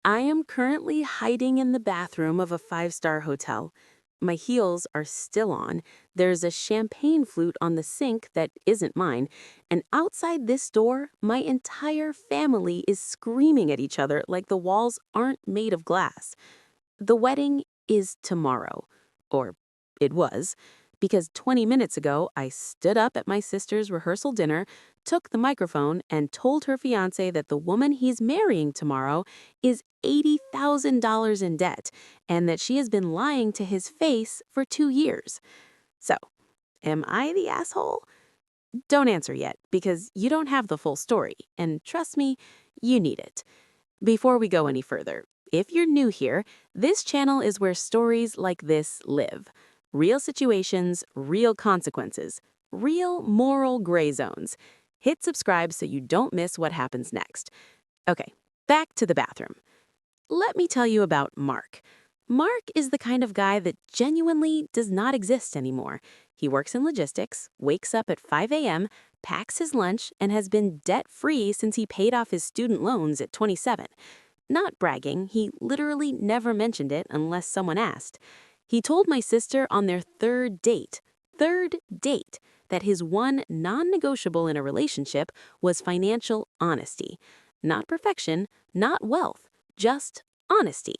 I am currently hiding in the bathroom of a five-star hotel. My heels are still on. There's a champagne flute on the sink that isn't mine. And outside this door, my entire family is screaming at each other like the walls aren't made of glass. The wedding is tomorrow. Or it was. Because 20 minutes ago, I stood up at my sister's rehearsal dinner, took the microphone, and told her fiancé that the woman he's marrying tomorrow is $80,000 in debt and that she has been lying to his face for 2 years. So, am I the asshole? Don't answer yet, because you don't have the full story, and trust me, you need it. Before we go any further, if you're new here, this channel is where stories like this live. Real situations, real consequences, real moral gray zones. Hit subscribe so you don't miss what happens next. Okay, back to the bathroom. Let me tell you about Mark. Mark is the kind of guy that genuinely does not exist anymore. He works in logistics, wakes up at 5 a.m., packs his lunch, and has been debt-free since he paid off his student loans at 27. Not bragging, he literally never mentioned it unless someone asked. He told my sister on their third date, that his one non-negotiable in a relationship was financial honesty. Not perfection, not wealth, just honesty.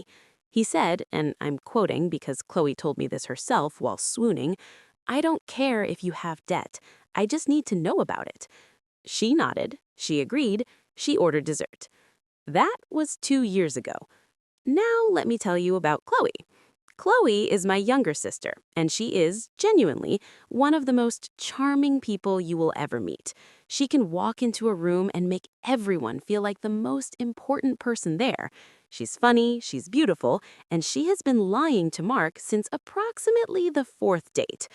He said, and I'm quoting because Chloe told me this herself while swooning, "I don't care if you have debt. I just need to know about it." She nodded, she agreed, she ordered dessert. That was 2 years ago. Now let me tell you about Chloe. Chloe is my younger sister, and she is, genuinely, one of the most charming people you will ever meet. She can walk into a room and make everyone feel like the most important person there. She's funny, she's beautiful, and she has been lying to Mark since approximately the fourth date.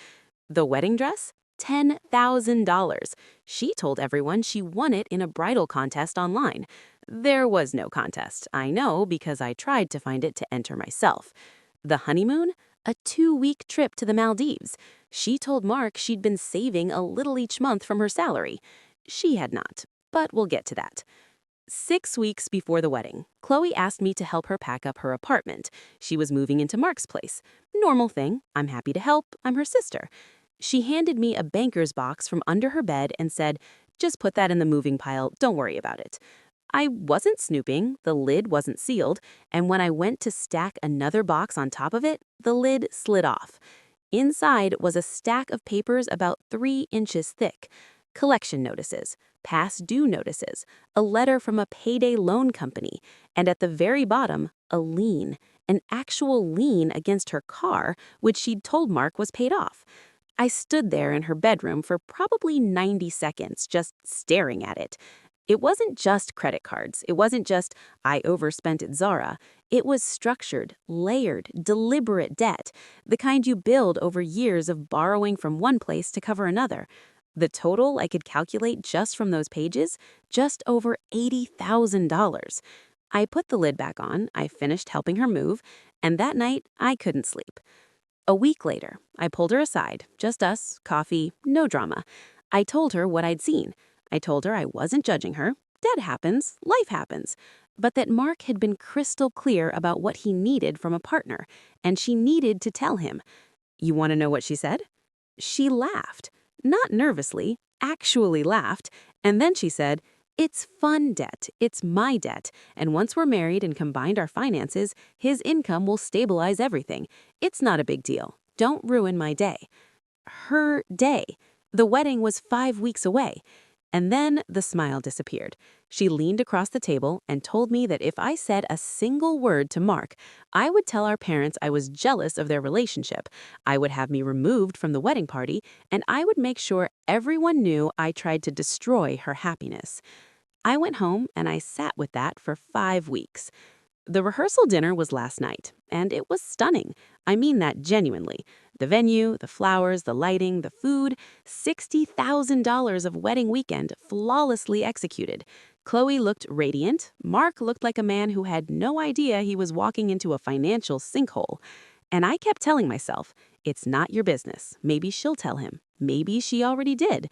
The wedding dress? $10,000. She told everyone she won it in a bridal contest online. There was no contest, I know, because I tried to find it to enter myself. The honeymoon? A 2-week trip to the Maldives. She told Mark she'd been saving a little each month from her salary. She had not, but we'll get to that. 6 weeks before the wedding, Chloe asked me to help her pack up her apartment. She was moving into Mark's place. Normal thing, I'm happy to help, I'm her sister. She handed me a banker's box from under her bed and said, "Just put that in the moving pile, don't worry about it." I wasn't snooping, the lid wasn't sealed, and when I went to stack another box on top of it, the lid slid off. Inside was a stack of papers about 3 inches thick. Collection notices, past due notices, a letter from a Payday loan company, and at the very bottom, a lien, an actual lien against her car, which she'd told Mark was paid off. I stood there in her bedroom for probably 90 seconds, just staring at it. It wasn't just credit cards. It wasn't just, I overspent at Zara. It was structured, layered, deliberate debt, the kind you build over years of borrowing from one place to cover another. The total I could calculate just from those pages, just over $80,000. I put the lid back on, I finished helping her move, and that night I couldn't sleep. A week later, I pulled her aside, just us, coffee, no drama. I told her what I'd seen. I told her I wasn't judging her. Debt happens, life happens. But that Mark had been crystal clear about what he needed from a partner, and she needed to tell him. You want to know what she said? She laughed. Not nervously, actually laughed. And then she said, "It's fun debt. It's my debt. And once we're married and combined our finances, his income will stabilize everything. It's not a big deal. Don't ruin my day." Her day. The wedding was 5 weeks away. And then the smile disappeared. She leaned across the table and told me that if I said a single word to Mark, I would tell our parents I was jealous of their relationship, I would have me removed from the wedding party, and I would make sure everyone knew I tried to destroy her happiness. I went home and I sat with that for 5 weeks. The rehearsal dinner was last night, and it was stunning. I mean that genuinely. The venue, the flowers, the lighting, the food, $60,000 of wedding weekend flawlessly executed. Chloe looked radiant. Mark looked like a man who had no idea he was walking into a financial sinkhole. And I kept telling myself, it's not your business. Maybe she'll tell him. Maybe she already did.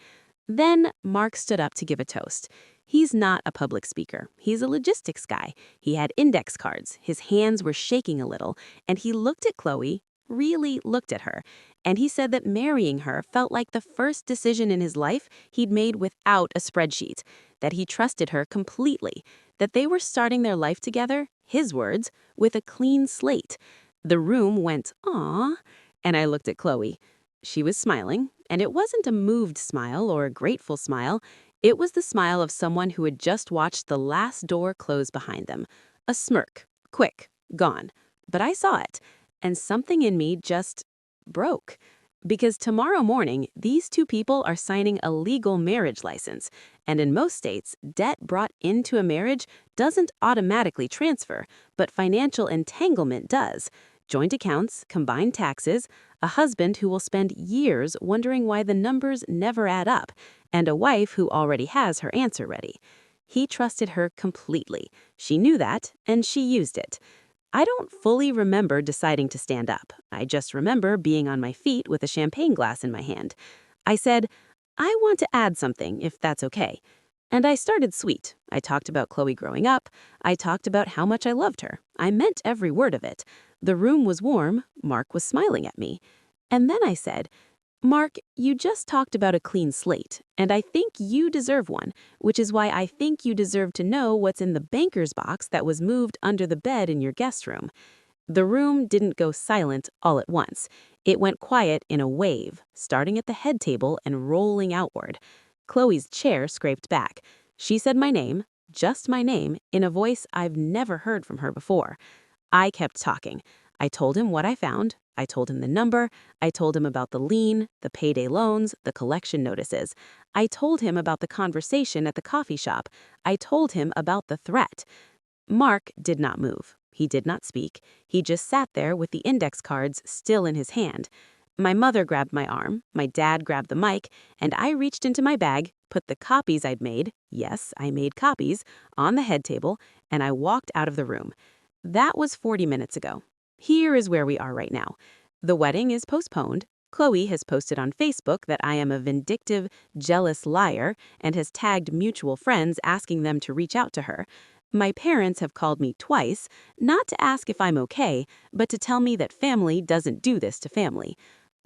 Then Mark stood up to give a toast. He's not a public speaker. He's a logistics guy. He had index cards. His hands were shaking a little, and he looked at Chloe, really looked at her, and he said that marrying her felt like the first decision in his life he'd made without a spreadsheet, that he trusted her completely, that they were starting their life together, his words, with a clean slate. The room went, "Aw," and I looked at Chloe. She was smiling, and it wasn't a moved smile or a grateful smile. It was the smile of someone who had just watched the last door close behind them. A smirk, quick, gone. But I saw it, and something in me just broke. Because tomorrow morning, these two people are signing a legal marriage license. And in most states, debt brought into a marriage doesn't automatically transfer, but financial entanglement does. Joint accounts, combined taxes, a husband who will spend years wondering why the numbers never add up, and a wife who already has her answer ready. He trusted her completely. She knew that, and she used it. I don't fully remember deciding to stand up. I just remember being on my feet with a champagne glass in my hand. I said, "I want to add something, if that's okay." And I started sweet. I talked about Chloe growing up. I talked about how much I loved her. I meant every word of it. The room was warm. Mark was smiling at me. And then I said, "Mark, you just talked about a clean slate, and I think you deserve one, which is why I think you deserve to know what's in the banker's box that was moved under the bed in your guest room." The room didn't go silent all at once. It went quiet in a wave, starting at the head table and rolling outward. Chloe's chair scraped back. She said my name, just my name, in a voice I've never heard from her before. I kept talking. I told him what I found. I told him the number. I told him about the lien, the payday loans, the collection notices. I told him about the conversation at the coffee shop. I told him about the threat. Mark did not move. He did not speak. He just sat there with the index cards still in his hand. My mother grabbed my arm, my dad grabbed the mic, and I reached into my bag, put the copies I'd made, yes, I made copies, on the head table, and I walked out of the room. That was 40 minutes ago. Here is where we are right now. The wedding is postponed. Chloe has posted on Facebook that I am a vindictive, jealous liar and has tagged mutual friends asking them to reach out to her. My parents have called me twice, not to ask if I'm okay, but to tell me that family doesn't do this to family.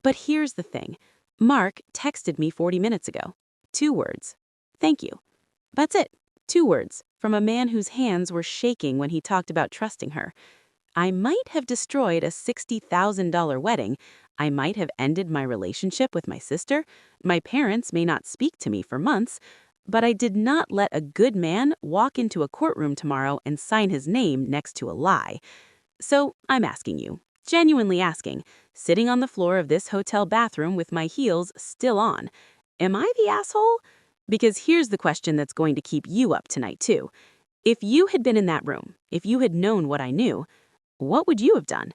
But here's the thing. Mark texted me 40 minutes ago. 2 words. "Thank you." That's it. 2 words from a man whose hands were shaking when he talked about trusting her. I might have destroyed a $60,000 wedding. I might have ended my relationship with my sister. My parents may not speak to me for months. But I did not let a good man walk into a courtroom tomorrow and sign his name next to a lie. So I'm asking you, genuinely asking, sitting on the floor of this hotel bathroom with my heels still on, am I the asshole? Because here's the question that's going to keep you up tonight too. If you had been in that room, if you had known what I knew, what would you have done?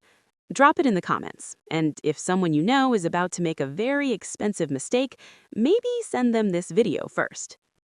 Drop it in the comments. And if someone you know is about to make a very expensive mistake, maybe send them this video first.